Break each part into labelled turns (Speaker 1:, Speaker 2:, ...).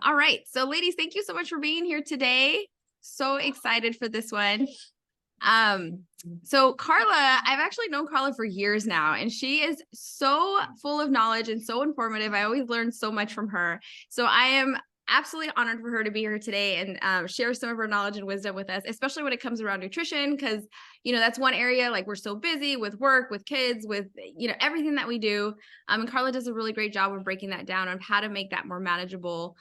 Speaker 1: All right. So ladies, thank you so much for being here today. So excited for this one. So Karla, I've actually known Karla for years now, and she is so full of knowledge and so informative. I always learn so much from her. So I am absolutely honored for her to be here today and share some of her knowledge and wisdom with us, especially when it comes around nutrition, because that's one area, like, we're so busy with work, with kids, with everything that we do. And Karla does a really great job of breaking that down on how to make that more manageable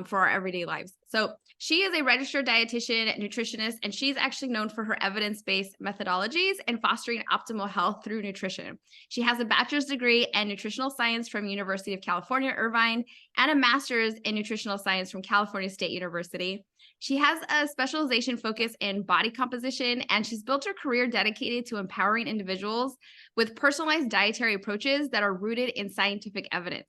Speaker 1: for our everyday lives. So she is a registered dietitian, nutritionist, and she's actually known for her evidence-based methodologies and fostering optimal health through nutrition. She has a bachelor's degree in nutritional science from University of California, Irvine, and a master's in nutritional science from California State University. She has a specialization focus in body composition, and she's built her career dedicated to empowering individuals with personalized dietary approaches that are rooted in scientific evidence.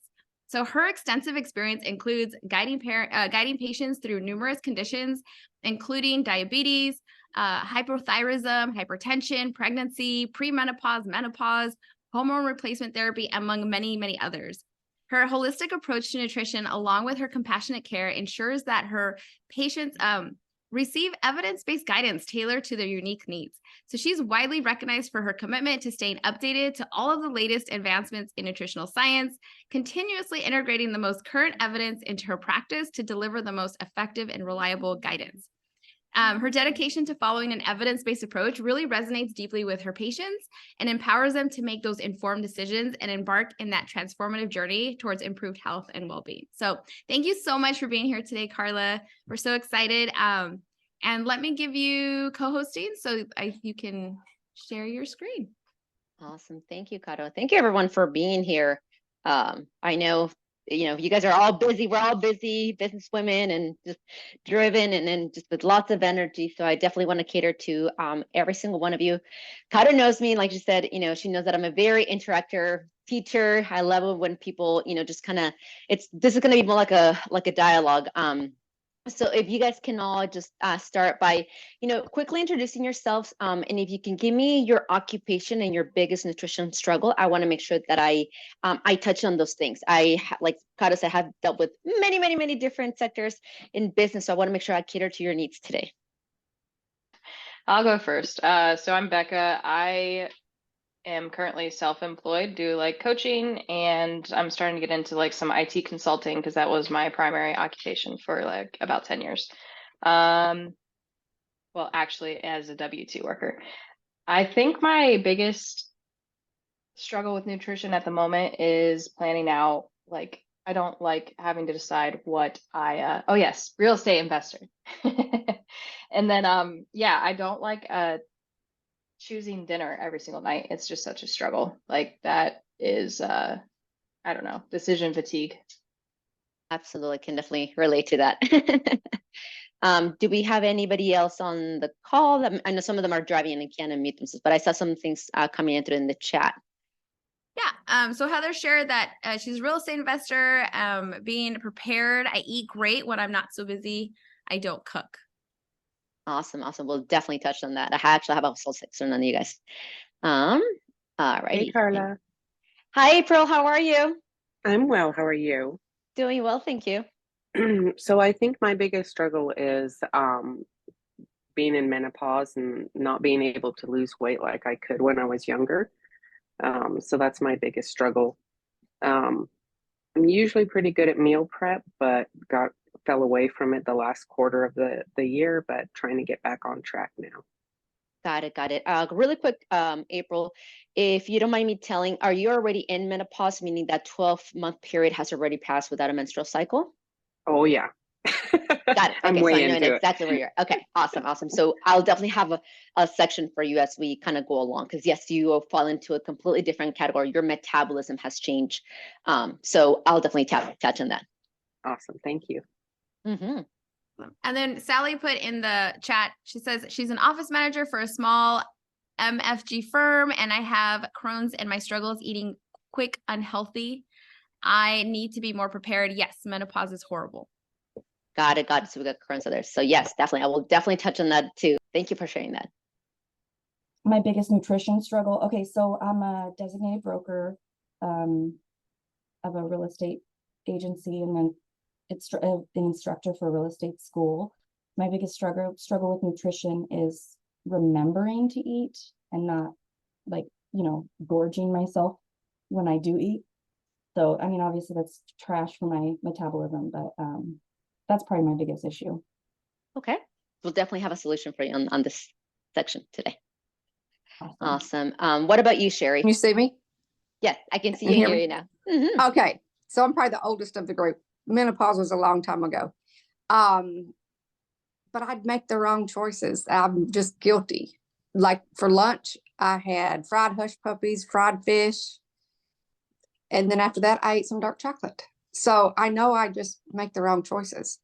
Speaker 1: So her extensive experience includes guiding patients through numerous conditions, including diabetes, hypothyroidism, hypertension, pregnancy, premenopause, menopause, hormone replacement therapy, among many, many others. Her holistic approach to nutrition, along with her compassionate care, ensures that her patients receive evidence-based guidance tailored to their unique needs. So she's widely recognized for her commitment to staying updated to all of the latest advancements in nutritional science, continuously integrating the most current evidence into her practice to deliver the most effective and reliable guidance. Her dedication to following an evidence-based approach really resonates deeply with her patients and empowers them to make those informed decisions and embark in that transformative journey towards improved health and well-being. So thank you so much for being here today, Karla. We're so excited. And let me give you co-hosting so you can share your screen.
Speaker 2: Awesome. Thank you, Caro. Thank you, everyone, for being here. I know you guys are all busy. We're all busy business women and just driven and just with lots of energy. So I definitely want to cater to every single one of you. Caro knows me, like you said, she knows that I'm a very interactive teacher. I love it when people, just kind of, this is going to be more like a dialogue. So if you guys can all just start by, quickly introducing yourselves, and if you can give me your occupation and your biggest nutrition struggle, I want to make sure that I touch on those things. Like Caro said, have dealt with many, many, many different sectors in business, so I want to make sure I cater to your needs today.
Speaker 3: I'll go first. So I'm Becca. I am currently self-employed, do like coaching, and I'm starting to get into like some IT consulting because that was my primary occupation for like about 10 years. Well, actually, as a W-2 worker. I think my biggest struggle with nutrition at the moment is planning out, like, I don't like having to decide what oh yes, real estate investor. And then I don't like choosing dinner every single night. It's just such a struggle. Like, that is I don't know, decision fatigue.
Speaker 2: Absolutely, can definitely relate to that. Do we have anybody else on the call? I know some of them are driving and can't unmute themselves, but I saw some things coming in through in the chat.
Speaker 1: Yeah. So Heather shared that she's a real estate investor, being prepared. I eat great when I'm not so busy. I don't cook.
Speaker 2: Awesome. We'll definitely touch on that. I actually have a soul section on you guys. All right.
Speaker 4: Hey, Karla.
Speaker 2: Hi, April. How are you?
Speaker 4: I'm well. How are you?
Speaker 2: Doing well, thank you.
Speaker 4: So I think my biggest struggle is being in menopause and not being able to lose weight like I could when I was younger. So that's my biggest struggle. I'm usually pretty good at meal prep, but fell away from it the last quarter of the year, but trying to get back on track now.
Speaker 2: Got it. Really quick, April, if you don't mind me telling, are you already in menopause, meaning that 12-month period has already passed without a menstrual cycle?
Speaker 4: Oh, yeah.
Speaker 2: Got it. Okay,
Speaker 4: I'm way
Speaker 2: so I know
Speaker 4: into
Speaker 2: exactly where you're. Okay, awesome. So I'll definitely have a section for you as we kind of go along, because yes, you will fall into a completely different category. Your metabolism has changed. So I'll definitely touch on that.
Speaker 4: Awesome. Thank you.
Speaker 2: Mm-hmm.
Speaker 1: And then Sally put in the chat, she says she's an office manager for a small MFG firm, and I have Crohn's and my struggle is eating quick, unhealthy. I need to be more prepared. Yes, menopause is horrible.
Speaker 2: Got it. So we got Crohn's there. So yes, definitely. I will definitely touch on that too. Thank you for sharing that.
Speaker 5: My biggest nutrition struggle. Okay, so I'm a designated broker of a real estate agency, and then an instructor for a real estate school. My biggest struggle with nutrition is remembering to eat and not like, gorging myself when I do eat. So, I mean, obviously that's trash for my metabolism, but that's probably my biggest issue.
Speaker 2: Okay. We'll definitely have a solution for you on this section today. Awesome. What about you, Sherry?
Speaker 6: Can you see me?
Speaker 2: Yes, I can see
Speaker 6: And
Speaker 2: you and
Speaker 6: hear
Speaker 2: hear
Speaker 6: me?
Speaker 2: you now. Mhm.
Speaker 6: Okay. So I'm probably the oldest of the group. Menopause was a long time ago. But I'd make the wrong choices. I'm just guilty. Like for lunch, I had fried hush puppies, fried fish. And then after that, I ate some dark chocolate. So I know I just make the wrong choices.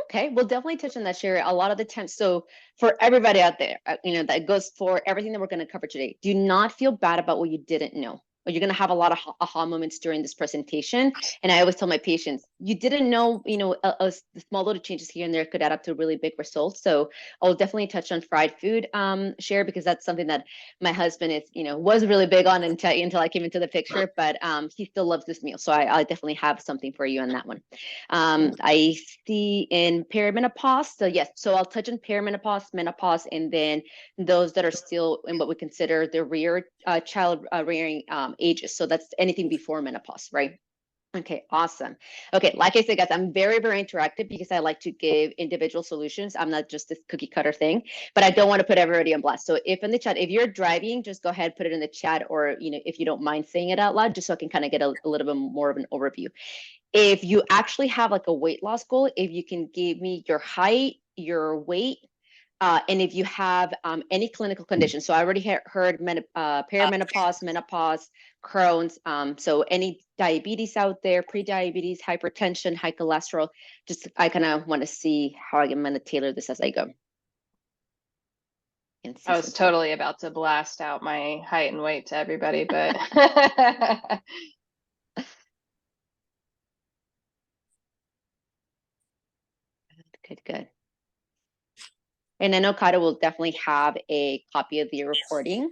Speaker 2: Okay, we'll definitely touch on that, Sherry. A lot of the times, so for everybody out there, that goes for everything that we're going to cover today. Do not feel bad about what you didn't know. Or you're going to have a lot of aha moments during this presentation. And I always tell my patients, you didn't know, the small little changes here and there could add up to really big results. So I'll definitely touch on fried food, Sherry, because that's something that my husband is, was really big on until I came into the picture, but he still loves this meal. So I definitely have something for you on that one. I see in perimenopause. So yes, so I'll touch on perimenopause, menopause, and then those that are still in what we consider the rear child rearing ages. So that's anything before menopause, right? Okay, awesome. Okay, like I said, guys, I'm very, very interactive because I like to give individual solutions. I'm not just this cookie cutter thing, but I don't want to put everybody on blast. So if in the chat, if you're driving, just go ahead, put it in the chat, or if you don't mind saying it out loud, just so I can kind of get a little bit more of an overview. If you actually have like a weight loss goal, if you can give me your height, your weight, and if you have any clinical conditions. So I already heard perimenopause, menopause, Crohn's. So any diabetes out there, pre-diabetes, hypertension, high cholesterol, I kind of want to see how I'm going to tailor this as I go.
Speaker 3: I was totally about to blast out my height and weight to everybody, but
Speaker 2: Good. And I know Kata will definitely have a copy of the recording.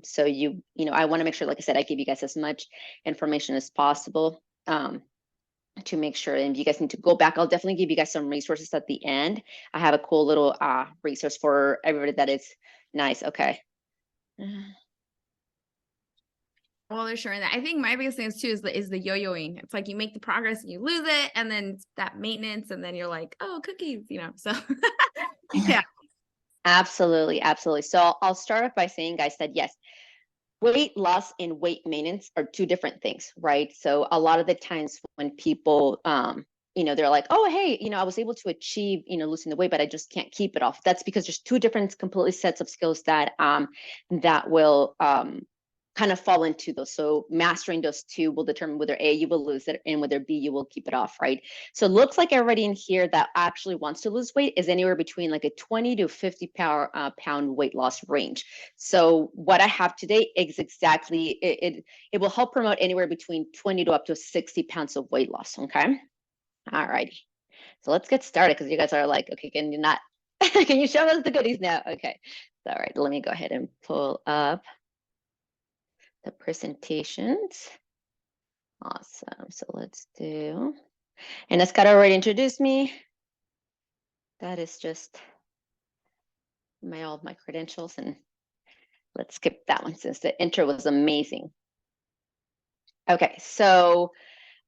Speaker 2: So I want to make sure, like I said, I give you guys as much information as possible to make sure. And if you guys need to go back, I'll definitely give you guys some resources at the end. I have a cool little resource for everybody that is nice. Okay.
Speaker 1: Well, they're showing that. I think my biggest thing too is the yo-yoing. It's like you make the progress and you lose it, and then it's that maintenance, and then you're like, oh, cookies, So yeah.
Speaker 2: Absolutely. So I'll start off by saying, guys, that yes, weight loss and weight maintenance are two different things, right? So a lot of the times when people, they're like, oh, hey, I was able to achieve, losing the weight, but I just can't keep it off. That's because there's two different completely sets of skills that will kind of fall into those. So mastering those two will determine whether A, you will lose it, and whether B, you will keep it off, right? So it looks like everybody in here that actually wants to lose weight is anywhere between like a 20 to 50 pound weight loss range. So what I have today is exactly, it will help promote anywhere between 20 to up to 60 pounds of weight loss, okay? All righty. So let's get started because you guys are like, okay, can you show us the goodies now? Okay. All right, let me go ahead and pull up the presentations. Awesome. So let's do, and as Kara already introduced me, that is just all of my credentials, and let's skip that one since the intro was amazing. Okay, so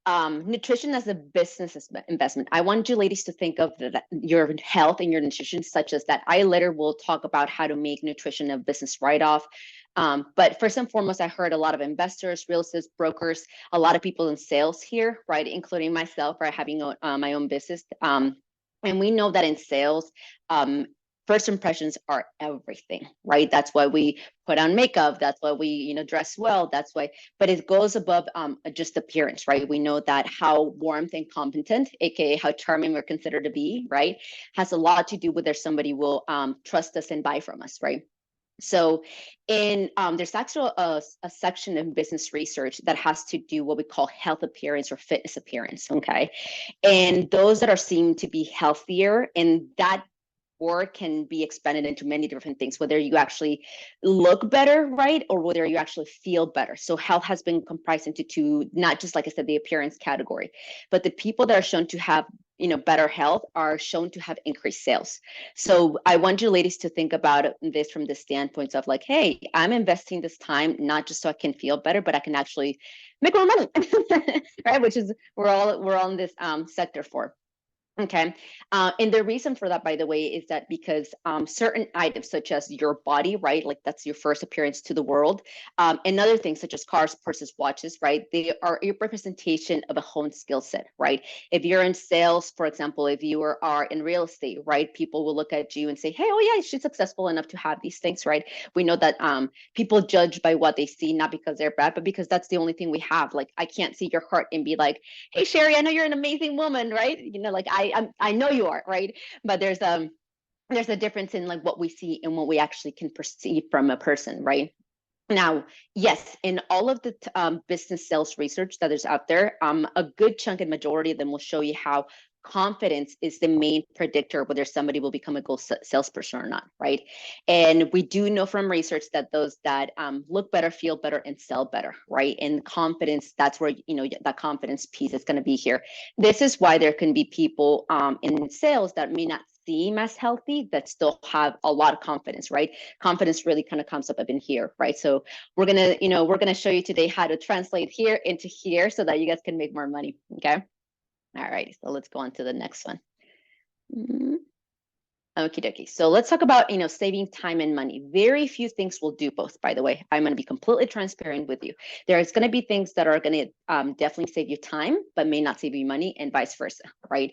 Speaker 2: nutrition as a business investment. I want you ladies to think of your health and your nutrition such as that. I later will talk about how to make nutrition a business write-off. But first and foremost, I heard a lot of investors, real estate brokers, a lot of people in sales here, right, including myself, right, having my own business. And we know that in sales, first impressions are everything, right? That's why we put on makeup. That's why we, dress well. That's why, but it goes above just appearance, right? We know that how warmth and competent, aka how charming we're considered to be, right, has a lot to do with whether somebody will trust us and buy from us, right? So there's actually a section in business research that has to do what we call health appearance or fitness appearance, okay? And those that are seen to be healthier, and that or can be expanded into many different things, whether you actually look better, right? Or whether you actually feel better. So health has been comprised into two, not just, like I said, the appearance category, but the people that are shown to have, better health are shown to have increased sales. So I want you ladies to think about this from the standpoint of like, hey, I'm investing this time, not just so I can feel better, but I can actually make more money, right? Which is, we're all in this sector for. Okay. And the reason for that, by the way, is that because certain items such as your body, right? Like that's your first appearance to the world. And other things such as cars, purses, watches, right? They are a representation of a honed skill set, right? If you're in sales, for example, if you are in real estate, right? People will look at you and say, hey, oh yeah, she's successful enough to have these things, right? We know that people judge by what they see, not because they're bad, but because that's the only thing we have. Like I can't see your heart and be like, hey, Sherry, I know you're an amazing woman, right? Like I know you are, right? But there's a difference in like what we see and what we actually can perceive from a person, right? Now, yes, in all of the business sales research that is out there, a good chunk and majority of them will show you how confidence is the main predictor whether somebody will become a good salesperson or not, right? And we do know from research that those that look better, feel better, and sell better, right? And confidence, that's where, that confidence piece is going to be here. This is why there can be people in sales that may not seem as healthy that still have a lot of confidence, right? Confidence really kind of comes up in here, right? So we're gonna show you today how to translate here into here so that you guys can make more money. Okay. All right. So let's go on to the next one. Okie dokie. So let's talk about, saving time and money. Very few things will do both, by the way. I'm going to be completely transparent with you. There's going to be things that are going to definitely save you time, but may not save you money, and vice versa, right?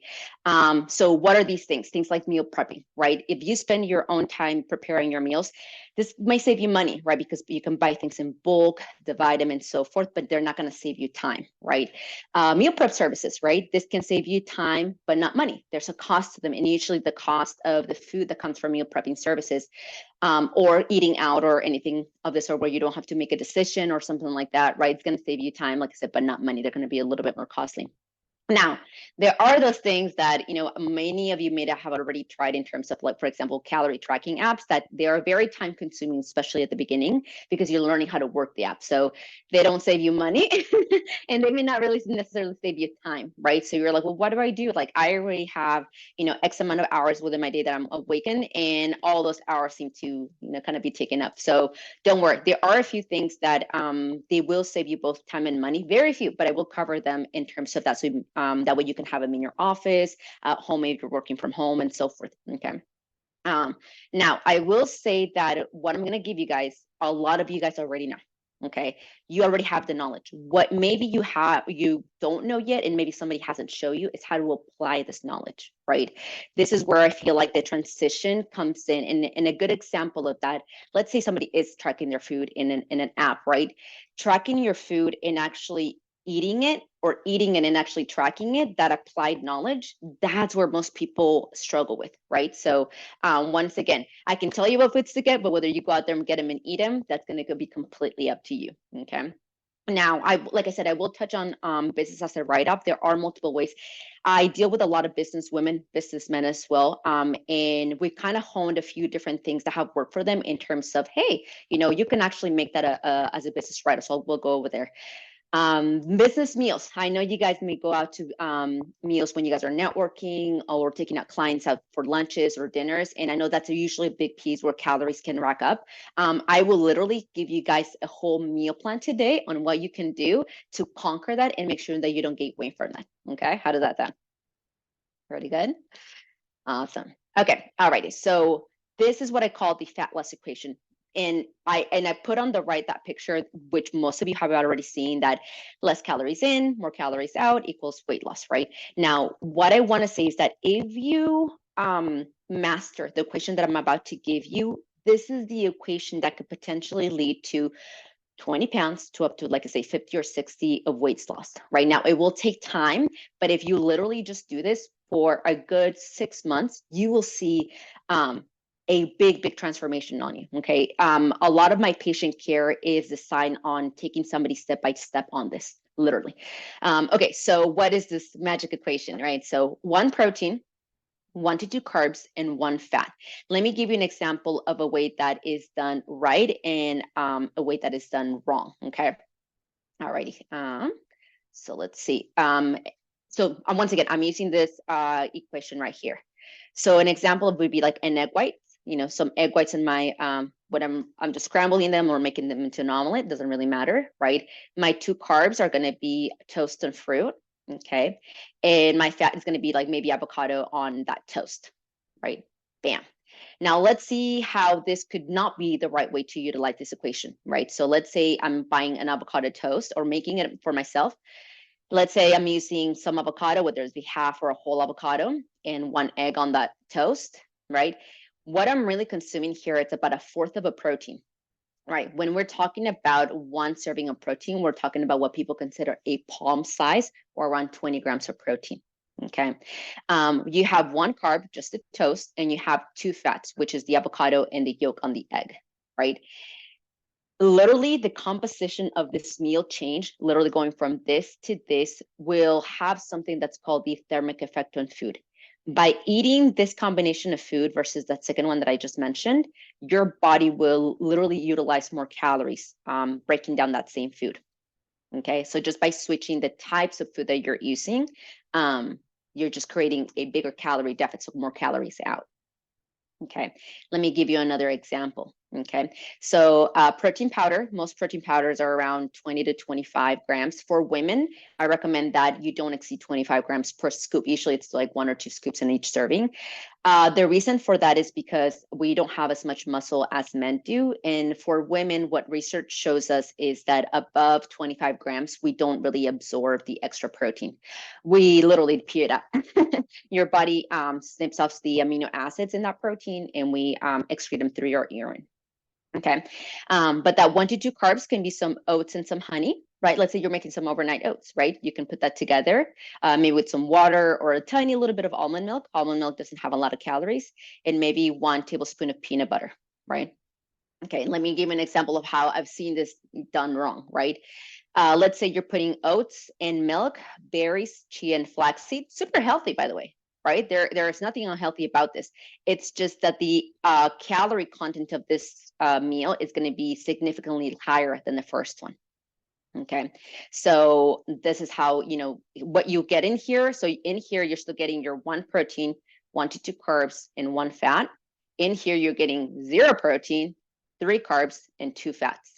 Speaker 2: So what are these things? Things like meal prepping, right? If you spend your own time preparing your meals, this may save you money, right? Because you can buy things in bulk, divide them and so forth, but they're not going to save you time, right? Meal prep services, right? This can save you time, but not money. There's a cost to them. And usually the cost of the food that comes from meal prepping services or eating out or anything of this sort where you don't have to make a decision or something like that, right? It's going to save you time, like I said, but not money. They're going to be a little bit more costly. Now, there are those things that, many of you may have already tried in terms of, like, for example, calorie tracking apps that they are very time consuming, especially at the beginning, because you're learning how to work the app. So they don't save you money and they may not really necessarily save you time, right? So you're like, well, what do I do? Like, I already have, X amount of hours within my day that I'm awakened, and all those hours seem to, kind of be taken up. So don't worry. There are a few things that they will save you both time and money. Very few, but I will cover them in terms of that. So that way you can have them in your office, at home if you're working from home, and so forth. Okay. Now, I will say that what I'm going to give you guys, a lot of you guys already know. Okay, you already have the knowledge. What maybe you don't know yet, and maybe somebody hasn't shown you, is how to apply this knowledge, right? This is where I feel like the transition comes in. And a good example of that, let's say somebody is tracking their food in an app, right? Tracking your food and actually eating it, or eating it and actually tracking it, that applied knowledge, that's where most people struggle with, right? So once again, I can tell you what foods to get, but whether you go out there and get them and eat them, that's going to be completely up to you. Okay. Now, like I said, I will touch on business as a write-up. There are multiple ways. I deal with a lot of business women, businessmen as well. And we've kind of honed a few different things that have worked for them in terms of, hey, you can actually make that as a business writer. So we'll go over there. Business meals. I know you guys may go out to meals when you guys are networking or taking out clients out for lunches or dinners. And I know that's usually a big piece where calories can rack up. I will literally give you guys a whole meal plan today on what you can do to conquer that and make sure that you don't gain weight from that. Okay. How does that sound? Pretty good. Awesome. Okay. All righty. So this is what I call the fat loss equation. And I put on the right that picture, which most of you have already seen, that less calories in, more calories out equals weight loss, right? Now, what I want to say is that if you master the equation that I'm about to give you, this is the equation that could potentially lead to 20 pounds to up to, like I say, 50 or 60 of weight loss. Right now, it will take time, but if you literally just do this for a good 6 months, you will see a big transformation on you. Okay. A lot of my patient care is designed on taking somebody step by step on this, literally. Okay. So what is this magic equation, right? So one protein 1 to 2 carbs, and 1 fat. Let me give you an example of a way that is done right and a way that is done wrong. Okay. Alrighty. So let's see. So once again, I'm using this equation right here. So an example would be like an egg white. You know, some egg whites in my what I'm just scrambling them or making them into an omelet. Doesn't really matter, right? My 2 carbs are going to be toast and fruit. Okay, and my fat is going to be like maybe avocado on that toast, right? Bam. Now let's see how this could not be the right way to utilize this equation, right? So let's say I'm buying an avocado toast or making it for myself. Let's say I'm using some avocado, whether it's be half or a whole avocado, and 1 egg on that toast, right? What I'm really consuming here, it's about 1/4 of a protein, right? When we're talking about 1 serving of protein, we're talking about what people consider a palm size or around 20 grams of protein. Okay. You have 1 carb, just the toast, and you have 2 fats, which is the avocado and the yolk on the egg, right? Literally, the composition of this meal change, literally going from this to this, will have something that's called the thermic effect on food. By eating this combination of food versus that second one that I just mentioned, your body will literally utilize more calories, breaking down that same food. Okay, so just by switching the types of food that you're using, you're just creating a bigger calorie deficit, more calories out. Okay, let me give you another example. Okay, so protein powder, most protein powders are around 20 to 25 grams. For women, I recommend that you don't exceed 25 grams per scoop. Usually it's like 1 or 2 scoops in each serving. The reason for that is because we don't have as much muscle as men do. And for women, what research shows us is that above 25 grams, we don't really absorb the extra protein. We literally pee it out. Your body snips off the amino acids in that protein, and we excrete them through your urine. Okay. But that 1 to 2 carbs can be some oats and some honey, right? Let's say you're making some overnight oats, right? You can put that together, maybe with some water or a tiny little bit of almond milk. Almond milk doesn't have a lot of calories, and maybe 1 tablespoon of peanut butter, right? Okay. Let me give an example of how I've seen this done wrong, right? Let's say you're putting oats and milk, berries, chia, and flaxseed. Super healthy, by the way, right? There is nothing unhealthy about this. It's just that the calorie content of this meal is going to be significantly higher than the first one. Okay, so this is how, you know, what you get in here. So in here, you're still getting your 1 protein, 1 to 2 carbs, and 1 fat. In here, you're getting 0 protein, 3 carbs, and 2 fats.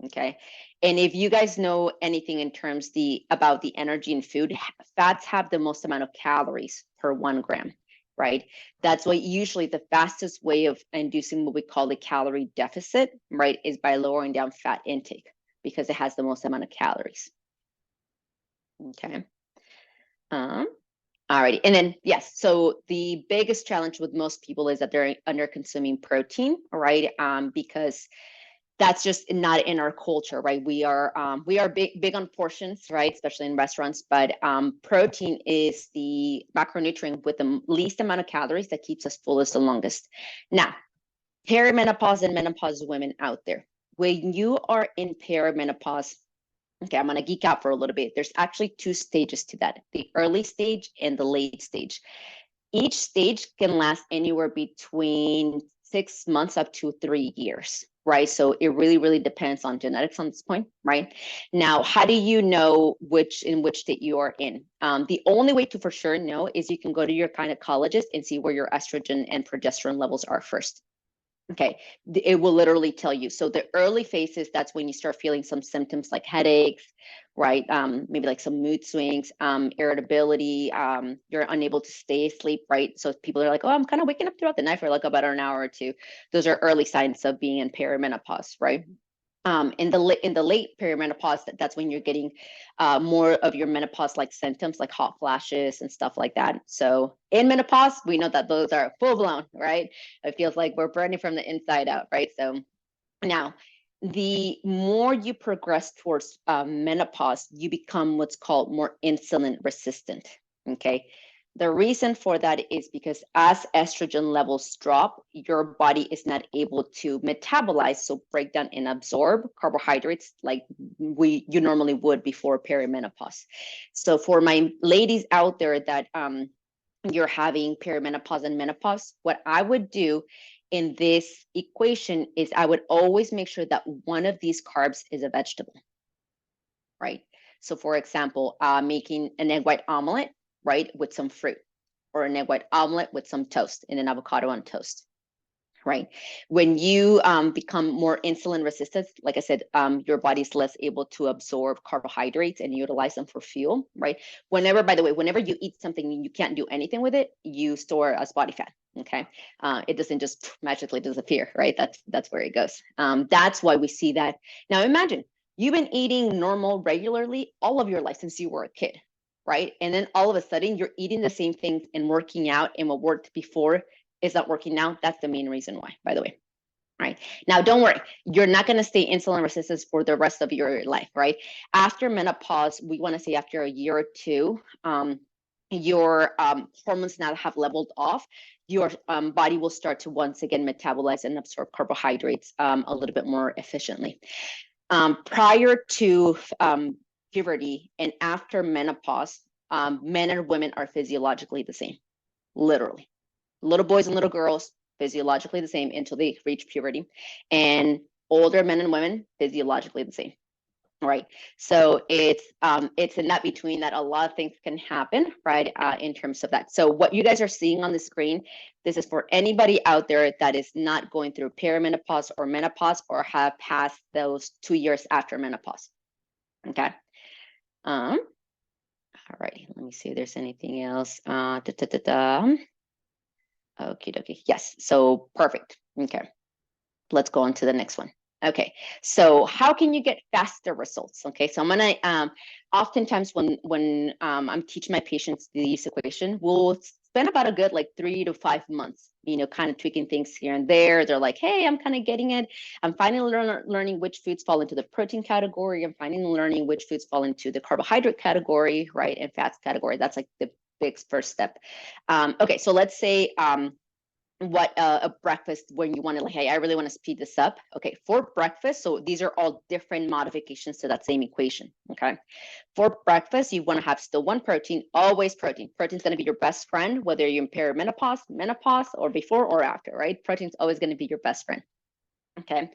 Speaker 2: Okay, and if you guys know anything in terms about the energy in food, fats have the most amount of calories per 1 gram, right? That's why usually the fastest way of inducing what we call the calorie deficit, right, is by lowering down fat intake, because it has the most amount of calories. Okay. Alrighty, and then yes, so the biggest challenge with most people is that they're under consuming protein, right? Because that's just not in our culture, right? We are big on portions, right? Especially in restaurants, but protein is the macronutrient with the least amount of calories that keeps us fullest the longest. Now, perimenopause and menopause women out there, when you are in perimenopause, okay, I'm going to geek out for a little bit. There's actually 2 stages to that, the early stage and the late stage. Each stage can last anywhere between 6 months up to 3 years, right? So it really depends on genetics on this point, right? Now, how do you know in which state you are in? The only way to for sure know is you can go to your gynecologist and see where your estrogen and progesterone levels are first. Okay, it will literally tell you. So the early phases, that's when you start feeling some symptoms like headaches, right? Maybe like some mood swings, irritability, you're unable to stay asleep, right? So people are like, oh, I'm kind of waking up throughout the night for like about an hour or 2. Those are early signs of being in perimenopause, right? In the late perimenopause, that's when you're getting more of your menopause-like symptoms, like hot flashes and stuff like that. So in menopause, we know that those are full blown, right? It feels like we're burning from the inside out, right? So now, the more you progress towards menopause, you become what's called more insulin resistant. Okay. The reason for that is because as estrogen levels drop, your body is not able to metabolize, so break down and absorb carbohydrates like you normally would before perimenopause. So for my ladies out there that you're having perimenopause and menopause, what I would do in this equation is I would always make sure that one of these carbs is a vegetable, right? So for example, making an egg white omelet, right, with some fruit, or an egg white omelet with some toast and an avocado on toast, right? When you become more insulin resistant, like I said, your body's less able to absorb carbohydrates and utilize them for fuel, right? Whenever, by the way, whenever you eat something and you can't do anything with it, you store as body fat. Okay, it doesn't just magically disappear, right? That's where it goes. That's why we see that. Now imagine you've been eating normal regularly all of your life since you were a kid, right? And then all of a sudden you're eating the same things and working out, and what worked before is not working now. That's the main reason why, by the way. Right. Now, don't worry, you're not going to stay insulin resistant for the rest of your life, right? After menopause, we want to say after a year or two, your hormones now have leveled off. Your body will start to once again metabolize and absorb carbohydrates a little bit more efficiently. Prior to puberty and after menopause, men and women are physiologically the same, literally. Little boys and little girls, physiologically the same until they reach puberty, and older men and women, physiologically the same, right? So it's in that between that a lot of things can happen, right, in terms of that. So what you guys are seeing on the screen, this is for anybody out there that is not going through perimenopause or menopause or have passed those 2 years after menopause, okay? All righty, let me see if there's anything else. Okie dokie. Yes. So perfect. Okay. Let's go on to the next one. Okay. So how can you get faster results? Okay. So I'm gonna oftentimes when I'm teaching my patients this equation, we'll spend about a good like 3 to 5 months, kind of tweaking things here and there. They're like, hey, I'm kind of getting it. I'm finally learning which foods fall into the protein category. I'm finally learning which foods fall into the carbohydrate category, right? And fats category. That's like the big first step. Okay, so let's say what a breakfast when you want to, like, hey, I really want to speed this up. Okay, for breakfast, so these are all different modifications to that same equation. Okay, for breakfast, you want to have still one protein, always protein. Protein's going to be your best friend, whether you're in perimenopause, menopause, or before or after, right? Protein's always going to be your best friend. Okay,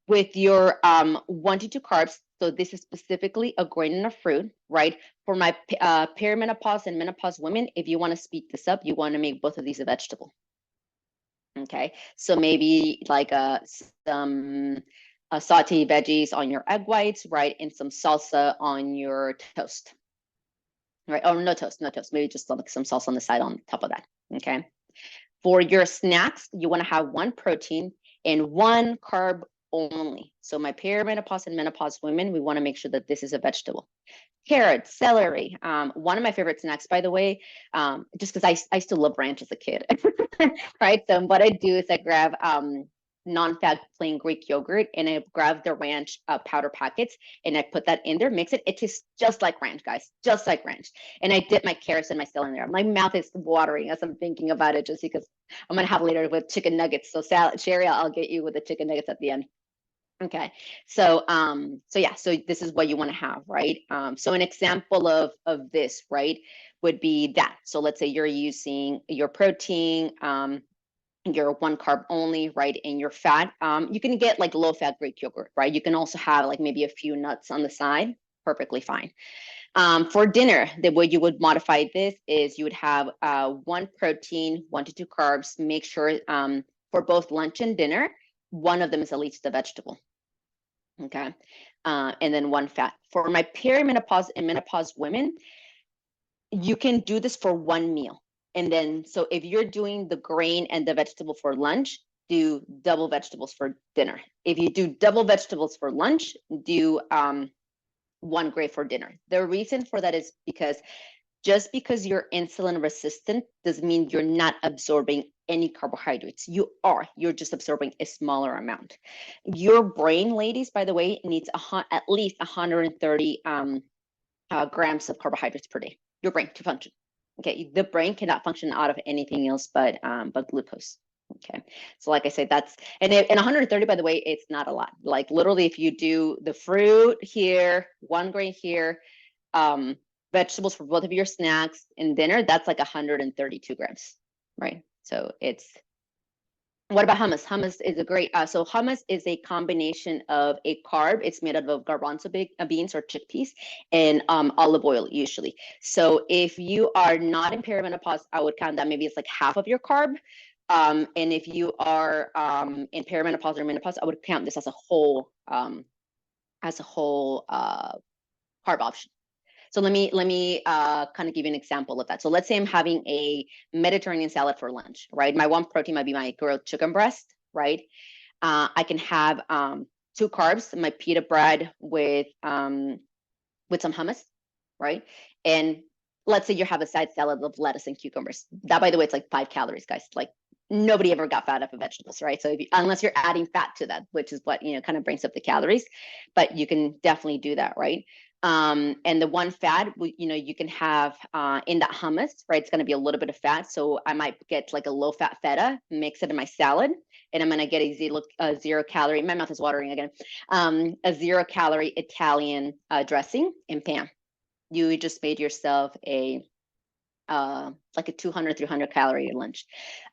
Speaker 2: with your 1 to 2 carbs, so this is specifically a grain and a fruit, right? For my perimenopause and menopause women, if you want to speed this up, you want to make both of these a vegetable. Okay, so maybe like some sauteed veggies on your egg whites, right? And some salsa on your toast, right? Oh, no toast, maybe just like some salsa on the side on top of that. Okay, for your snacks, you want to have 1 protein and 1 carb only. So my perimenopause and menopause women, we want to make sure that this is a vegetable. Carrots, celery. One of my favorite snacks, by the way, just because I still love ranch as a kid, right? So what I do is I grab non-fat plain Greek yogurt and I grab the ranch powder packets and I put that in there, mix it. It tastes just like ranch, guys, just like ranch. And I dip my carrots and my celery in there. My mouth is watering as I'm thinking about it, just because I'm gonna have later with chicken nuggets. So Sherry, I'll get you with the chicken nuggets at the end. Okay, so yeah, so this is what you want to have, right? So an example of this, right, would be that. So let's say you're using your protein, your 1 carb only, right, and your fat. You can get like low fat Greek yogurt, right? You can also have like maybe a few nuts on the side, perfectly fine. For dinner, the way you would modify this is you would have 1 protein, 1 to 2 carbs. Make sure for both lunch and dinner, one of them is at least a vegetable. Okay, and then 1 fat. For my perimenopause and menopause women, you can do this for 1 meal. And then, so if you're doing the grain and the vegetable for lunch, do double vegetables for dinner. If you do double vegetables for lunch, do 1 grain for dinner. The reason for that is because just because you're insulin resistant doesn't mean you're not absorbing any carbohydrates. You're just absorbing a smaller amount. Your brain, ladies, by the way, needs at least 130 grams of carbohydrates per day. Your brain to function. Okay, the brain cannot function out of anything else but glucose. Okay, so like I said, that's and 130, by the way, it's not a lot. Like literally, if you do the fruit here, 1 grain here, vegetables for both of your snacks and dinner, that's like 132 grams, right? So it's, what about hummus? Hummus is a great, so hummus is a combination of a carb. It's made out of garbanzo beans or chickpeas and olive oil usually. So if you are not in perimenopause, I would count that maybe it's like half of your carb. And if you are in perimenopause or menopause, I would count this as a whole carb option. So let me kind of give you an example of that. So let's say I'm having a Mediterranean salad for lunch, right? My one protein might be my grilled chicken breast, right? I can have 2 carbs, my pita bread with some hummus, right? And let's say you have a side salad of lettuce and cucumbers. That, by the way, it's like 5 calories, guys. Like nobody ever got fat off of vegetables, right? So unless you're adding fat to that, which is what, kind of brings up the calories, but you can definitely do that, right? And the one fat, you can have in that hummus, right? It's going to be a little bit of fat. So I might get like a low fat feta, mix it in my salad, and I'm going to get a 0 calorie, my mouth is watering again, a 0 calorie Italian dressing and pan. You just made yourself a like a 200, 300 calorie lunch.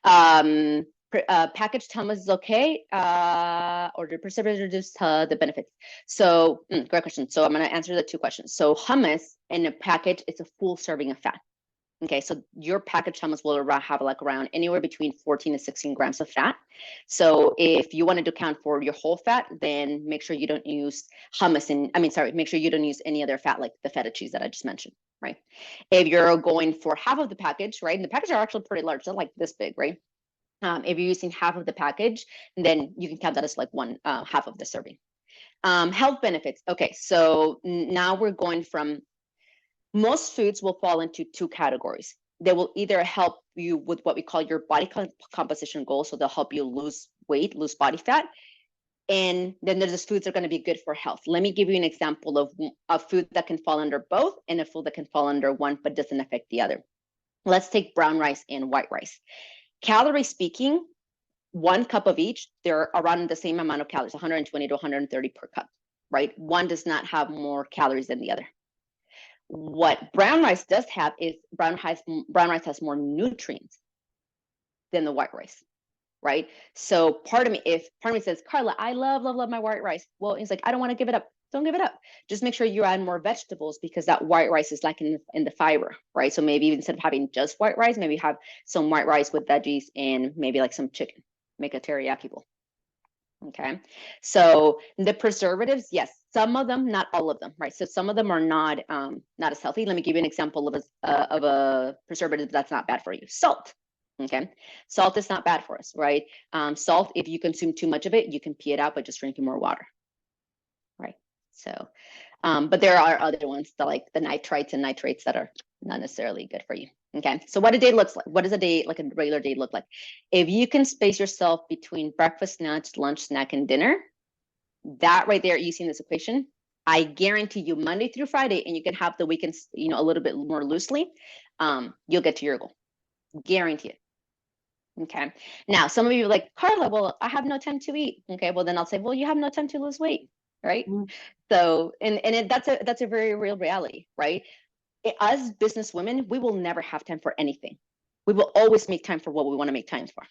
Speaker 2: Packaged hummus is okay, or do preservatives reduce the benefits? So, great question. So I'm going to answer the 2 questions. So hummus in a package, it's a full serving of fat. Okay, so your packaged hummus will have like around anywhere between 14 to 16 grams of fat. So if you wanted to count for your whole fat, then make sure you don't use hummus make sure you don't use any other fat like the feta cheese that I just mentioned, right? If you're going for half of the package, right? And the packages are actually pretty large, they're like this big, right? If you're using half of the package, then you can count that as like half of the serving. Health benefits. Okay, so now we're going from, most foods will fall into 2 categories. They will either help you with what we call your body composition goals. So they'll help you lose weight, lose body fat. And then there's foods that are going to be good for health. Let me give you an example of a food that can fall under both and a food that can fall under one but doesn't affect the other. Let's take brown rice and white rice. Calorie speaking, 1 cup of each, they're around the same amount of calories, 120 to 130 per cup, right? One does not have more calories than the other. What brown rice does have is brown rice has more nutrients than the white rice, right? So part of me says, Karla, I love my white rice. Well, it's like, I don't want to give it up. Don't give it up. Just make sure you add more vegetables, because that white rice is like in the fiber, right? So maybe instead of having just white rice, maybe have some white rice with veggies and maybe like some chicken. Make a teriyaki bowl. Okay, so the preservatives, yes, some of them, not all of them, right? So some of them are not as healthy. Let me give you an example of a preservative that's not bad for you. Salt. Okay, salt is not bad for us, right? Salt, if you consume too much of it, you can pee it out by just drinking more water, right? So, but there are other ones that like the nitrites and nitrates that are not necessarily good for you. Okay, so what a day looks like. What does a day, like a regular day, look like? If you can space yourself between breakfast, lunch, snack, and dinner, that right there, using this equation, I guarantee you Monday through Friday, and you can have the weekends, a little bit more loosely, you'll get to your goal. Guarantee it. Okay. Now, some of you are like, Karla, well, I have no time to eat. Okay, well, then I'll say, well, you have no time to lose weight, right? So, that's a very real reality, right? As business women, we will never have time for anything. We will always make time for what we want to make time for,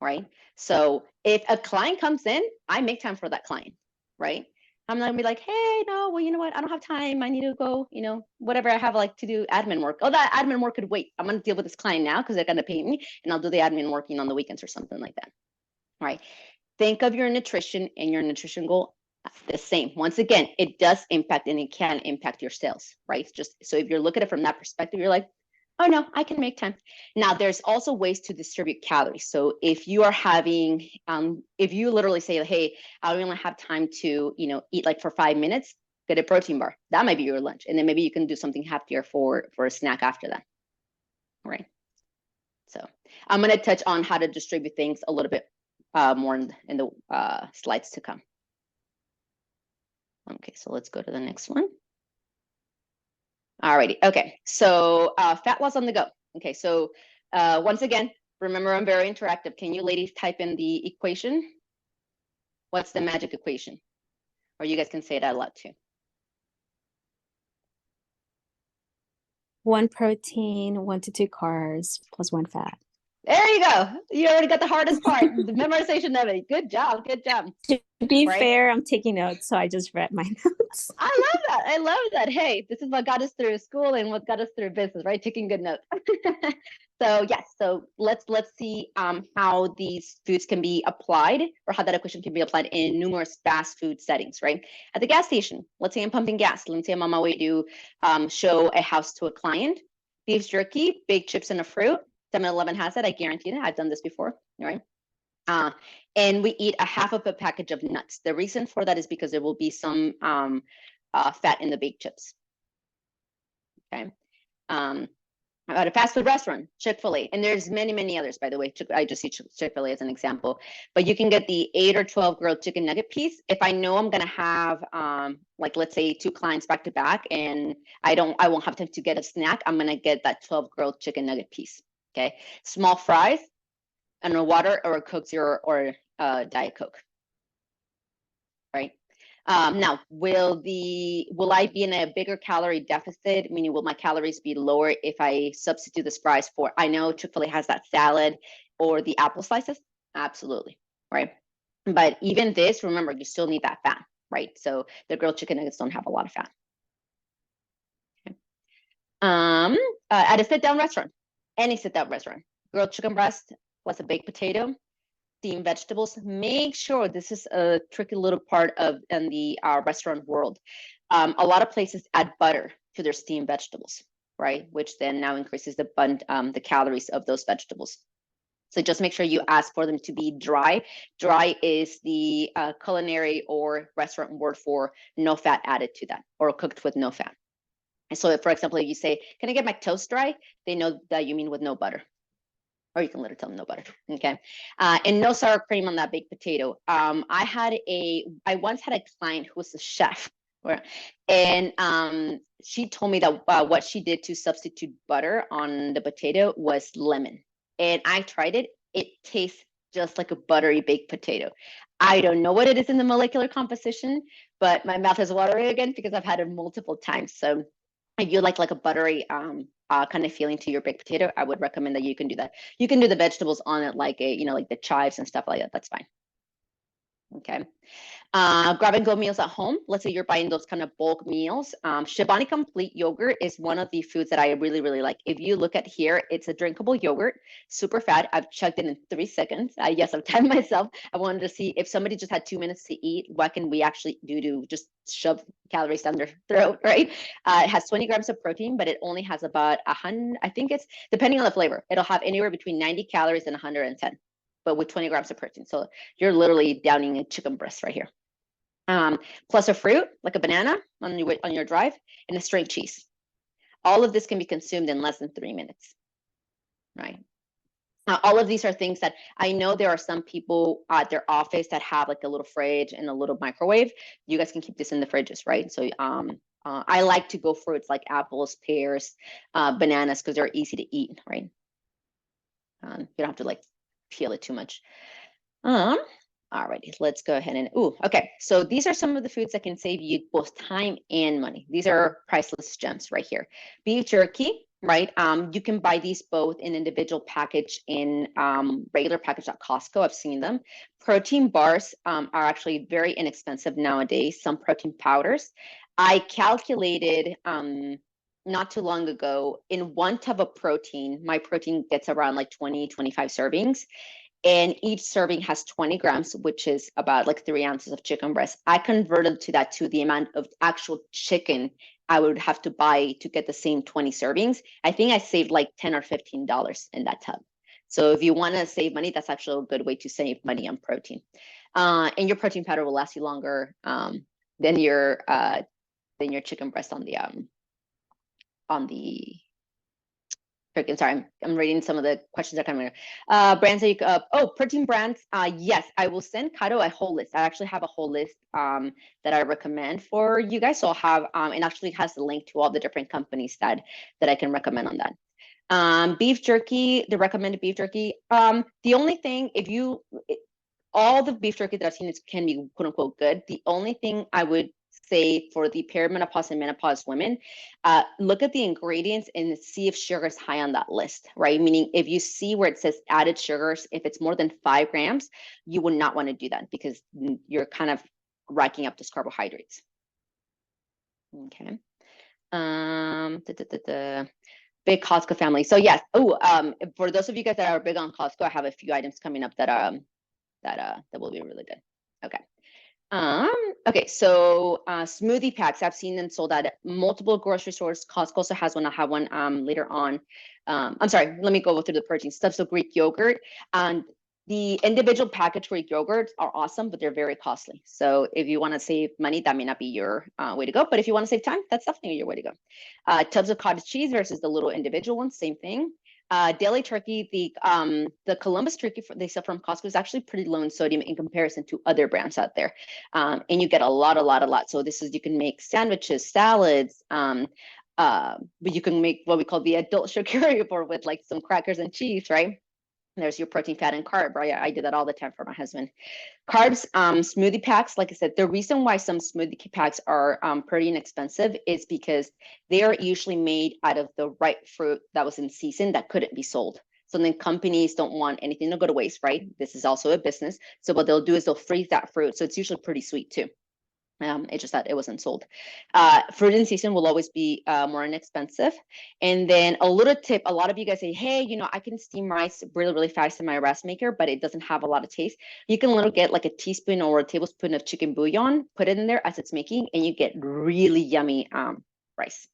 Speaker 2: right? So if a client comes in, I make time for that client, right? I'm not gonna be like, hey, no, well, you know what? I don't have time. I need to go, whatever I have like to do admin work. Oh, that admin work could wait. I'm gonna deal with this client now because they're gonna pay me, and I'll do the admin working on the weekends or something like that, right? Think of your nutrition and your nutrition goal the same. Once again, it does impact, and it can impact your sales, right? Just so if you're looking at it from that perspective, you're like, oh no, I can make time. Now, there's also ways to distribute calories. So if you are having, if you literally say, hey, I only have time to, eat like for 5 minutes, get a protein bar. That might be your lunch. And then maybe you can do something heftier for a snack after that, right? So I'm going to touch on how to distribute things a little bit more in the slides to come. Okay, so let's go to the next one. Alrighty, okay, so fat loss on the go. Okay, so once again, remember I'm very interactive. Can you ladies type in the equation? What's the magic equation? Or you guys can say it out loud too.
Speaker 7: 1 protein, 1 to 2 carbs, plus 1 fat.
Speaker 2: There you go. You already got the hardest part, the memorization of it. Good job. Good job.
Speaker 7: To be
Speaker 2: Right?
Speaker 7: fair, I'm taking notes, so I just read my notes.
Speaker 2: I love that. I love that. Hey, this is what got us through school and what got us through business, right? Taking good notes. So yes, so let's see how these foods can be applied, or how that equation can be applied in numerous fast food settings, right? At the gas station, let's say I'm pumping gas. Let's say I'm on my way to show a house to a client. Beef jerky, baked chips, and a fruit. 7-Eleven has it. I guarantee it. I've done this before, right? And we eat a half of a package of nuts. The reason for that is because there will be some fat in the baked chips. Okay. At a fast food restaurant, Chick-fil-A, and there's many others, by the way. I just see Chick-fil-A as an example, but you can get the 8 or 12 grilled chicken nugget piece. If I know I'm gonna have like, let's say 2 clients back to back, and I won't have time to get a snack, I'm gonna get that 12 grilled chicken nugget piece. Okay, small fries and a water or a Coke Zero or Diet Coke. Right. Now, will I be in a bigger calorie deficit? Meaning, will my calories be lower if I substitute this fries for? I know Chick-fil-A has that salad or the apple slices. Absolutely, right. But even this, remember, you still need that fat, right? So the grilled chicken nuggets don't have a lot of fat. Okay. At a sit-down restaurant, any sit-down restaurant, grilled chicken breast plus a baked potato, steamed vegetables. Make sure, this is a tricky little part in the restaurant world. A lot of places add butter to their steamed vegetables, right? Which then now increases the calories of those vegetables. So just make sure you ask for them to be dry. Dry is the culinary or restaurant word for no fat added to that, or cooked with no fat. And so, for example, if you say, "Can I get my toast dry?" They know that you mean with no butter. Or you can literally tell them no butter, okay? And no sour cream on that baked potato. I once had a client who was a chef, and she told me that what she did to substitute butter on the potato was lemon. And I tried it. It tastes just like a buttery baked potato. I don't know what it is in the molecular composition, but my mouth is watering again because I've had it multiple times. So if you like a buttery kind of feeling to your baked potato, I would recommend that you can do that. You can do the vegetables on it like like the chives and stuff like that. That's fine. Okay. Grab and go meals at home. Let's say you're buying those kind of bulk meals. Shibani Complete Yogurt is one of the foods that I really like. If you look at here, it's a drinkable yogurt, super fat. I've chugged it in 3 seconds. Yes, I've timed myself. I wanted to see if somebody just had 2 minutes to eat, what can we actually do to just shove calories down their throat, right? It has 20 grams of protein, but it only has about 100, I think it's, depending on the flavor, it'll have anywhere between 90 calories and 110, but with 20 grams of protein. So you're literally downing a chicken breast right here. Plus a fruit, like a banana on your drive, and a string cheese. All of this can be consumed in less than 3 minutes, right? All of these are things that I know there are some people at their office that have like a little fridge and a little microwave. You guys can keep this in the fridges, right? So I like to go fruits like apples, pears, bananas, because they're easy to eat, right? You don't have to like peel it too much. Alrighty, let's go ahead and, okay. So these are some of the foods that can save you both time and money. These are priceless gems right here. Beef jerky, right? You can buy these both in individual package in regular package at Costco. I've seen them. Protein bars are actually very inexpensive nowadays. Some protein powders. I calculated not too long ago, in 1 tub of protein, my protein gets around like 20, 25 servings. And each serving has 20 grams, which is about like 3 ounces of chicken breast. I converted to the amount of actual chicken I would have to buy to get the same 20 servings. I think I saved like $10 or $15 in that tub. So if you want to save money, that's actually a good way to save money on protein. And your protein powder will last you longer than your chicken breast on the sorry, I'm reading some of the questions that are coming. Brands that you protein brands. Yes, I will send Kato a whole list. I actually have a whole list that I recommend for you guys. So I'll have and actually has the link to all the different companies that I can recommend on that. Beef jerky, the recommended beef jerky. The only thing, all the beef jerky that I've seen can be quote unquote good. The only thing I would say for the perimenopause and menopause women, look at the ingredients and see if sugar is high on that list, right? Meaning if you see where it says added sugars, if it's more than 5 grams, you would not want to do that because you're kind of racking up those carbohydrates. Okay. Big Costco family. So yes. For those of you guys that are big on Costco, I have a few items coming up that will be really good. Okay. Okay, so smoothie packs. I've seen them sold at multiple grocery stores. Costco also has one. I'll have one later on. I'm sorry, let me go through the protein stuff. So Greek yogurt. And the individual packaged Greek yogurts are awesome, but they're very costly. So if you want to save money, that may not be your way to go. But if you want to save time, that's definitely your way to go. Tubs of cottage cheese versus the little individual ones, same thing. Daily turkey, the Columbus turkey they sell from Costco is actually pretty low in sodium in comparison to other brands out there. And you get a lot. So you can make sandwiches, salads, but you can make what we call the adult charcuterie board with like some crackers and cheese, right? There's your protein, fat, and carb, right? I do that all the time for my husband. Carbs, smoothie packs, like I said, the reason why some smoothie packs are pretty inexpensive is because they are usually made out of the ripe fruit that was in season that couldn't be sold. So then companies don't want anything to go to waste, right? This is also a business. So what they'll do is they'll freeze that fruit. So it's usually pretty sweet too. It's just that it wasn't sold. Fruit in season will always be more inexpensive. And then a little tip, a lot of you guys say, hey, I can steam rice really fast in my rice maker, but it doesn't have a lot of taste. You can literally get like a teaspoon or a tablespoon of chicken bouillon, put it in there as it's making, and you get really yummy rice.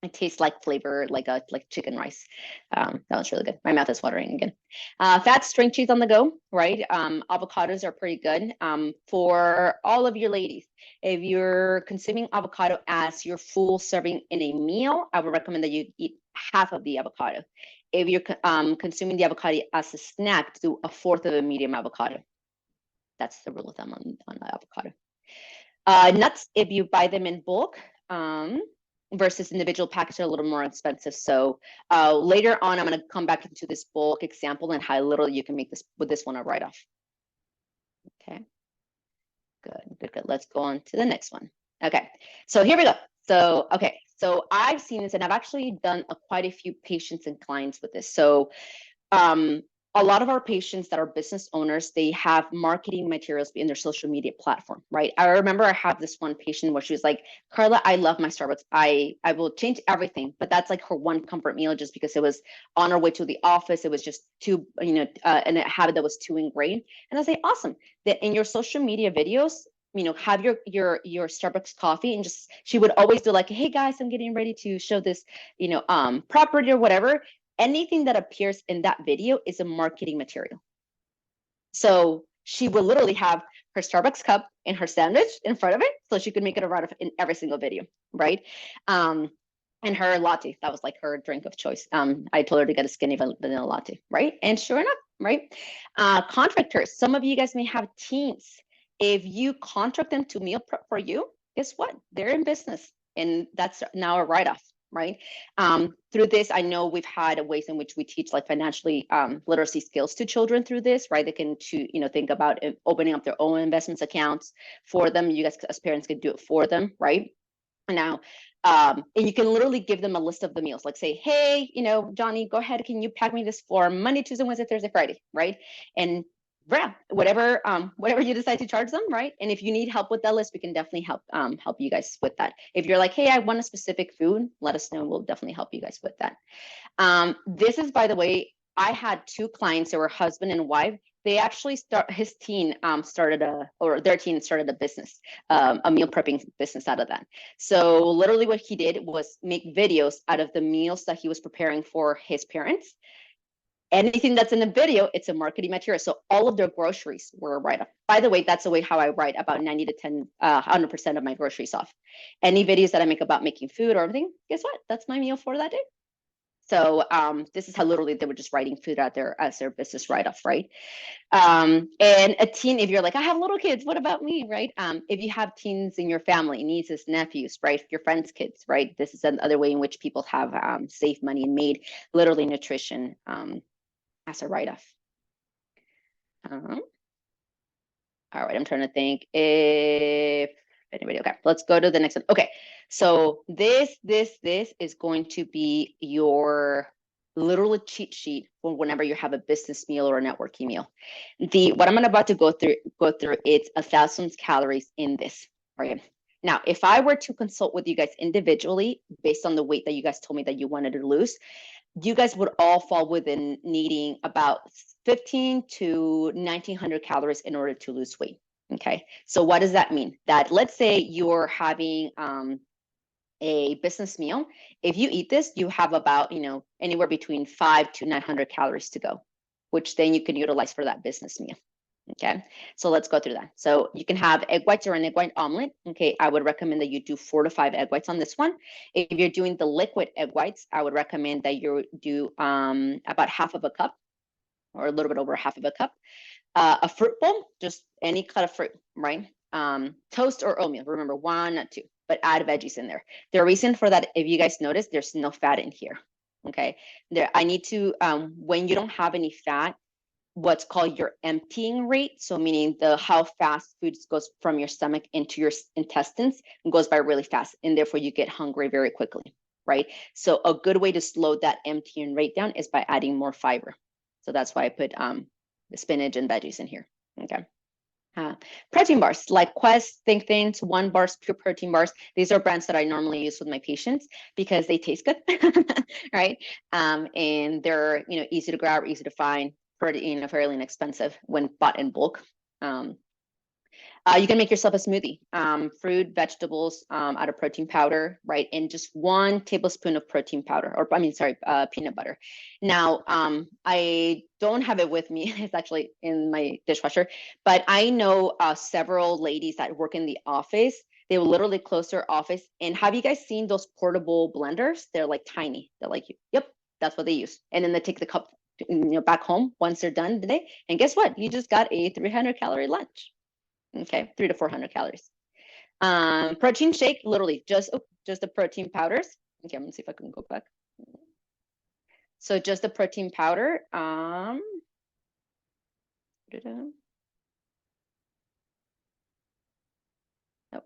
Speaker 2: It tastes like flavor, like chicken rice. That was really good. My mouth is watering again. Fat string cheese on the go, right? Avocados are pretty good for all of your ladies. If you're consuming avocado as your full serving in a meal, I would recommend that you eat half of the avocado. If you're consuming the avocado as a snack, do a fourth of a medium avocado. That's the rule of thumb on the avocado. Nuts, if you buy them in bulk, versus individual package are a little more expensive. So later on, I'm going to come back into this bulk example and how little you can make this with this one a write-off. Okay, good. Let's go on to the next one. Okay, so here we go. So I've seen this and I've actually done quite a few patients and clients with this. So a lot of our patients that are business owners, they have marketing materials in their social media platform, right? I remember I have this one patient where she was like, Karla, I love my Starbucks. I will change everything, but that's like her one comfort meal just because it was on her way to the office. It was just too, and a habit that was too ingrained. And I say, awesome, that in your social media videos, have your Starbucks coffee, and just, she would always do like, hey guys, I'm getting ready to show this, property or whatever. Anything that appears in that video is a marketing material. So she will literally have her Starbucks cup and her sandwich in front of it, so she could make it a write-off in every single video, right? And her latte, that was like her drink of choice. I told her to get a skinny vanilla latte, right? And sure enough, right? Contractors, some of you guys may have teens. If you contract them to meal prep for you, guess what? They're in business, and that's now a write-off. Right. Through this, I know we've had ways in which we teach like financially literacy skills to children through this, right? They can think about opening up their own investments accounts for them. You guys as parents can do it for them, right? Now, and you can literally give them a list of the meals, like say, hey, Johnny, go ahead, can you pack me this for Monday, Tuesday, Wednesday, Thursday, Friday, right? And whatever you decide to charge them, right? And if you need help with that list, we can definitely help you guys with that. If you're like, hey, I want a specific food, let us know. We'll definitely help you guys with that. This is, by the way, I had 2 clients that were husband and wife. They actually their teen started a business, a meal prepping business out of that. So literally what he did was make videos out of the meals that he was preparing for his parents. Anything that's in the video, it's a marketing material. So all of their groceries were a write-off. By the way, that's the way how I write about 100% of my groceries off. Any videos that I make about making food or everything, guess what? That's my meal for that day. So this is how literally they were just writing food out there as their business write-off, right? And a teen, if you're like, I have little kids, what about me, right? If you have teens in your family, nieces, nephews, right? Your friends' kids, right? This is another way in which people have saved money and made literally nutrition as a write-off. All right, I'm trying to think if Anybody? Okay, let's go to the next one. Okay, so this is going to be your literal cheat sheet for whenever you have a business meal or a networking meal. What I'm about to go through, it's 1,000 calories in this. Right now, if I were to consult with you guys individually based on the weight that you guys told me that you wanted to lose, you guys would all fall within needing about 15 to 1,900 calories in order to lose weight. Okay, so what does that mean? That let's say you're having a business meal. If you eat this, you have about, anywhere between 5 to 900 calories to go, which then you can utilize for that business meal. Okay, so let's go through that. So you can have egg whites or an egg white omelet. Okay, I would recommend that you do 4 to 5 egg whites on this one. If you're doing the liquid egg whites, I would recommend that you do about half of a cup or a little bit over half of a cup. A fruit bowl, just any cut of fruit, right? Toast or oatmeal, remember 1, not 2, but add veggies in there. The reason for that, if you guys notice, there's no fat in here. Okay, I need to, when you don't have any fat, what's called your emptying rate, so meaning how fast food goes from your stomach into your intestines, goes by really fast, and therefore you get hungry very quickly, right? So a good way to slow that emptying rate down is by adding more fiber. So that's why I put the spinach and veggies in here. Okay. Protein bars like Quest, Think Things, One Bars, Pure Protein Bars. These are brands that I normally use with my patients because they taste good, right? And they're easy to grab, easy to find, pretty fairly inexpensive when bought in bulk. You can make yourself a smoothie, fruit, vegetables, out of protein powder, right? And just 1 tablespoon of protein powder, or peanut butter. Now, I don't have it with me. It's actually in my dishwasher, but I know several ladies that work in the office. They will literally close their office. And have you guys seen those portable blenders? They're like tiny. They're like, yep, that's what they use. And then they take the cup back home once they're done the day. And guess what? You just got a 300 calorie lunch. Okay, 300 to 400 calories. Protein shake, literally just the protein powders. Okay, I'm gonna see if I can go back. So just the protein powder. Oh,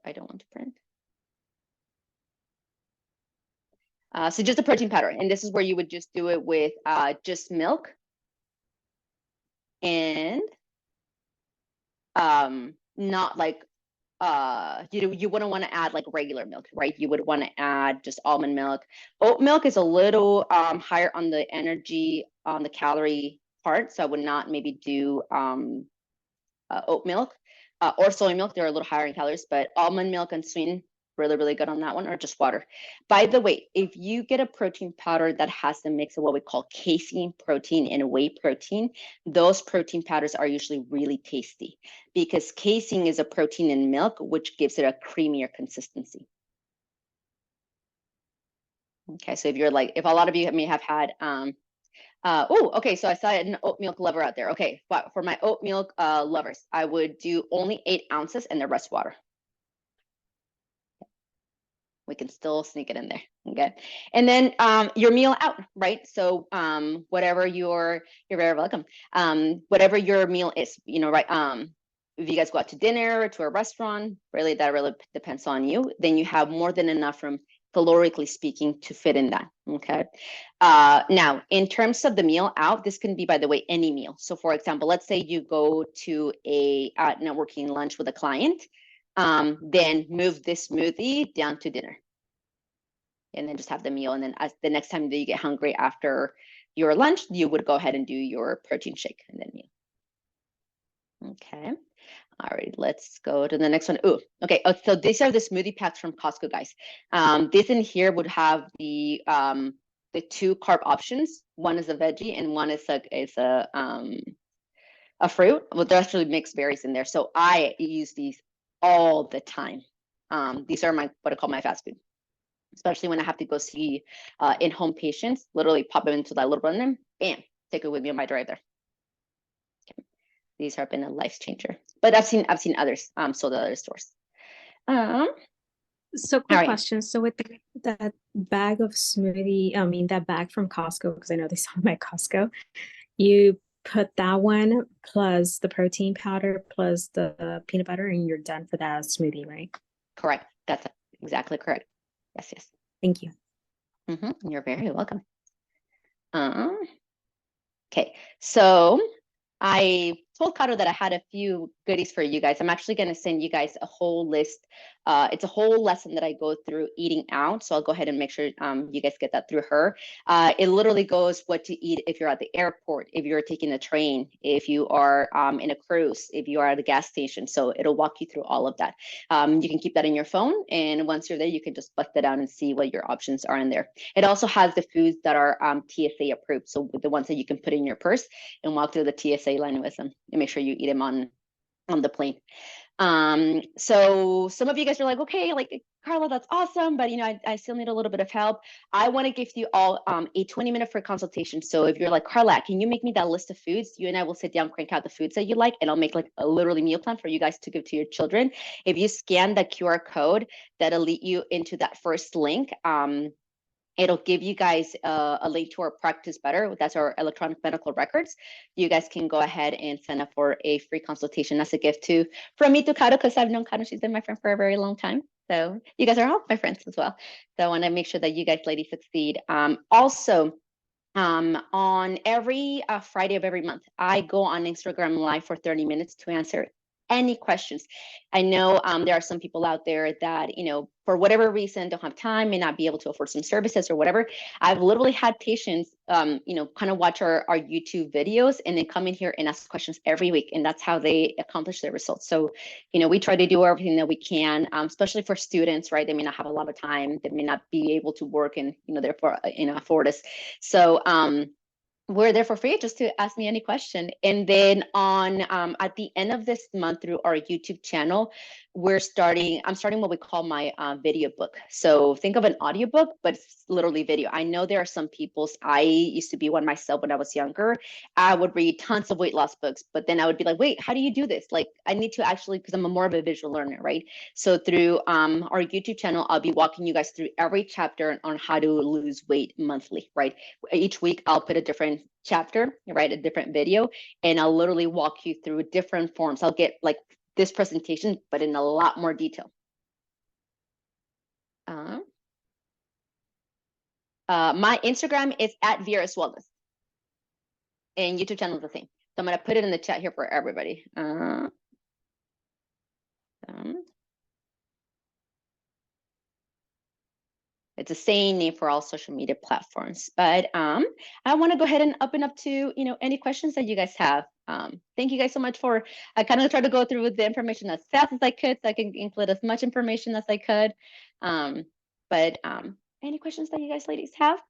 Speaker 2: I don't want to print. So just the protein powder, and this is where you would just do it with just milk and not like you wouldn't want to add like regular milk, right? You would want to add just almond milk. Oat milk is a little higher on the energy, on the calorie part, so I would not maybe do oat milk or soy milk. They're a little higher in calories, but almond milk and sweetened, really, really good on that one, or just water. By the way, if you get a protein powder that has the mix of what we call casein protein and whey protein, those protein powders are usually really tasty because casein is a protein in milk, which gives it a creamier consistency. Okay, so if a lot of you may have had, okay, so I saw an oat milk lover out there. Okay, but for my oat milk lovers, I would do only 8 ounces and the rest water. We can still sneak it in there. Okay. And then your meal out, right? So whatever you're very welcome. Whatever your meal is, right? If you guys go out to dinner or to a restaurant, that really depends on you. Then you have more than enough room, calorically speaking, to fit in that. Okay. Now, in terms of the meal out, this can be, by the way, any meal. So for example, let's say you go to a networking lunch with a client. Then move this smoothie down to dinner. And then just have the meal. And then as the next time that you get hungry after your lunch, you would go ahead and do your protein shake and then meal. Okay. All right, let's go to the next one. Oh, okay. So these are the smoothie packs from Costco, guys. This in here would have the 2 carb options. One is a veggie and one is a fruit. Well, there's actually mixed berries in there. So I use these all the time. These are what I call my fast food, especially when I have to go see in-home patients. Literally pop them into that little blender, bam, take it with me on my drive there. Okay. These have been a life changer, but I've seen others sold at other stores.
Speaker 7: So quick question. So with that bag of smoothie, that bag from Costco, because I know they sell them at Costco, you put that one plus the protein powder plus the peanut butter and you're done for that smoothie, right?
Speaker 2: Correct. That's exactly correct. Yes, yes.
Speaker 7: Thank you.
Speaker 2: You're very welcome. Okay, so I told Caro that I had a few goodies for you guys. I'm actually going to send you guys a whole list. It's a whole lesson that I go through eating out. So I'll go ahead and make sure you guys get that through her. It literally goes what to eat if you're at the airport, if you're taking the train, if you are in a cruise, if you are at a gas station. So it'll walk you through all of that. You can keep that in your phone. And once you're there, you can just bust it out and see what your options are in there. It also has the foods that are TSA approved. So the ones that you can put in your purse and walk through the TSA line with them and make sure you eat them on the plane. So some of you guys are like, okay, like Karla, that's awesome, but I still need a little bit of help. I want to give you all a 20-minute free consultation. So if you're like, Karla, can you make me that list of foods? You and I will sit down, crank out the foods that you like, and I'll make like a literally meal plan for you guys to give to your children. If you scan the QR code, that'll lead you into that first link. It'll give you guys a link to our Practice Better. That's our electronic medical records. You guys can go ahead and sign up for a free consultation as a gift from me to Caro, because I've known Caro. She's been my friend for a very long time. So you guys are all my friends as well. So I want to make sure that you guys ladies succeed. Also, on every Friday of every month, I go on Instagram Live for 30 minutes to answer any questions. I know there are some people out there that, for whatever reason, don't have time, may not be able to afford some services or whatever. I've literally had patients, kind of watch our YouTube videos and then come in here and ask questions every week. And that's how they accomplish their results. So, we try to do everything that we can, especially for students, right? They may not have a lot of time. They may not be able to work and, therefore, afford us. So, we're there for free, just to ask me any question. And then at the end of this month through our YouTube channel, I'm starting what we call my video book. So think of an audiobook, but it's literally video. I know there are some I used to be one myself when I was younger. I would read tons of weight loss books, but then I would be like, wait, how do you do this? Like, I need to actually, because I'm more of a visual learner, right? So through our YouTube channel, I'll be walking you guys through every chapter on how to lose weight monthly, right? Each week, I'll put a different chapter, right? A different video, and I'll literally walk you through different forms. I'll get like this presentation, but in a lot more detail. My Instagram is at Vera's Wellness, and YouTube channel is the same. So I'm going to put it in the chat here for everybody. It's the same name for all social media platforms. But I want to go ahead and open up to any questions that you guys have. Thank you guys so much for. I kind of tried to go through the information as fast as I could, so I can include as much information as I could. But any questions that you guys ladies have?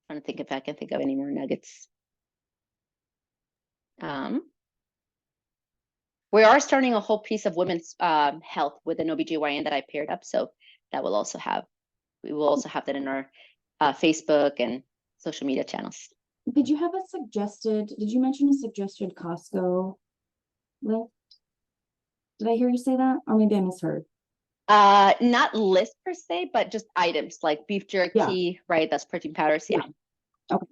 Speaker 2: I'm trying to think if I can think of any more nuggets. We are starting a whole piece of women's health with an OBGYN that I paired up. So that will also we will also have that in our Facebook and social media channels.
Speaker 5: Did you mention a suggested Costco list? Did I hear you say that? Or maybe I misheard.
Speaker 2: Not list per se, but just items like beef jerky, right? That's protein powders. Yeah.
Speaker 5: Okay.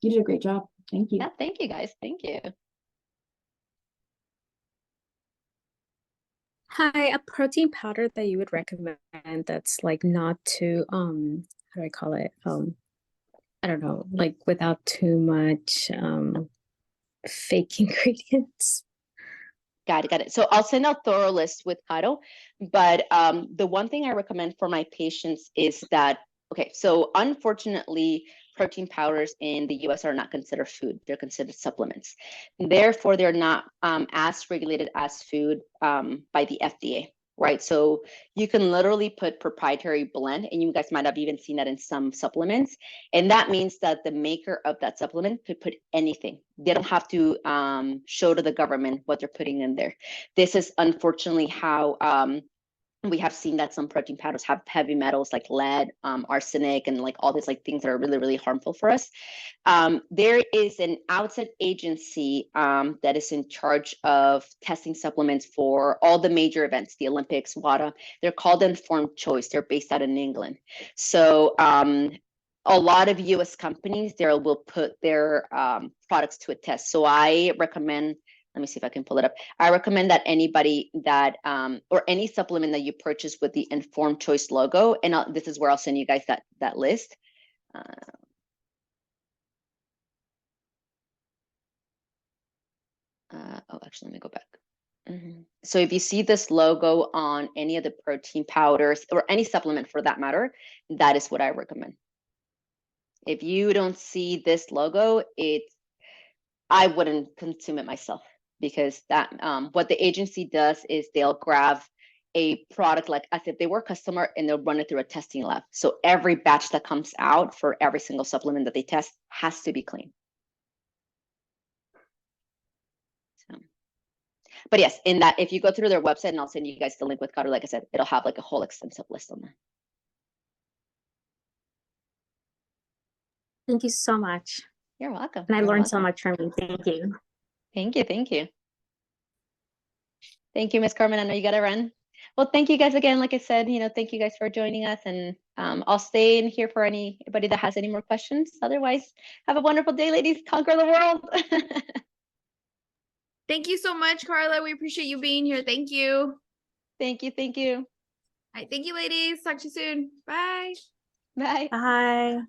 Speaker 5: You did a great job. Thank you.
Speaker 2: Yeah, thank you guys. Thank you.
Speaker 7: Hi, a protein powder that you would recommend that's like not too how do I call it? I don't know, like without too much fake ingredients.
Speaker 2: Got it. So I'll send out thorough list with Caro, but the one thing I recommend for my patients is that, okay, so unfortunately, protein powders in the US are not considered food. They're considered supplements. Therefore, they're not as regulated as food by the FDA, right? So you can literally put proprietary blend, and you guys might have even seen that in some supplements. And that means that the maker of that supplement could put anything. They don't have to show to the government what they're putting in there. This is unfortunately how we have seen that some protein powders have heavy metals like lead, arsenic, and like all these like things that are really, really harmful for us. There is an outside agency that is in charge of testing supplements for all the major events, the Olympics, WADA. They're called Informed Choice. They're based out in England. So a lot of US companies there will put their products to a test. So I recommend, let me see if I can pull it up. I recommend that anybody that, or any supplement that you purchase with the Informed Choice logo, and this is where I'll send you guys that list. Oh, actually, let me go back. So if you see this logo on any of the protein powders or any supplement for that matter, that is what I recommend. If you don't see this logo, I wouldn't consume it myself, because that what the agency does is they'll grab a product like as if they were a customer and they'll run it through a testing lab. So every batch that comes out for every single supplement that they test has to be clean. But yes, in that, if you go through their website, and I'll send you guys the link with Carla, like I said, it'll have like a whole extensive list on there.
Speaker 7: Thank you so much.
Speaker 2: You're welcome.
Speaker 7: And I
Speaker 2: You're
Speaker 7: learned so
Speaker 2: welcome.
Speaker 7: much from you. Thank you.
Speaker 2: Thank you. Thank you. Thank you, Ms. Carmen. I know you got to run. Well, thank you guys again. Like I said, thank you guys for joining us, and I'll stay in here for anybody that has any more questions. Otherwise, have a wonderful day, ladies. Conquer the world.
Speaker 1: Thank you so much, Karla. We appreciate you being here. Thank you.
Speaker 2: Thank you. Thank you.
Speaker 1: All right, thank you, ladies. Talk to you soon. Bye.
Speaker 2: Bye.
Speaker 7: Bye.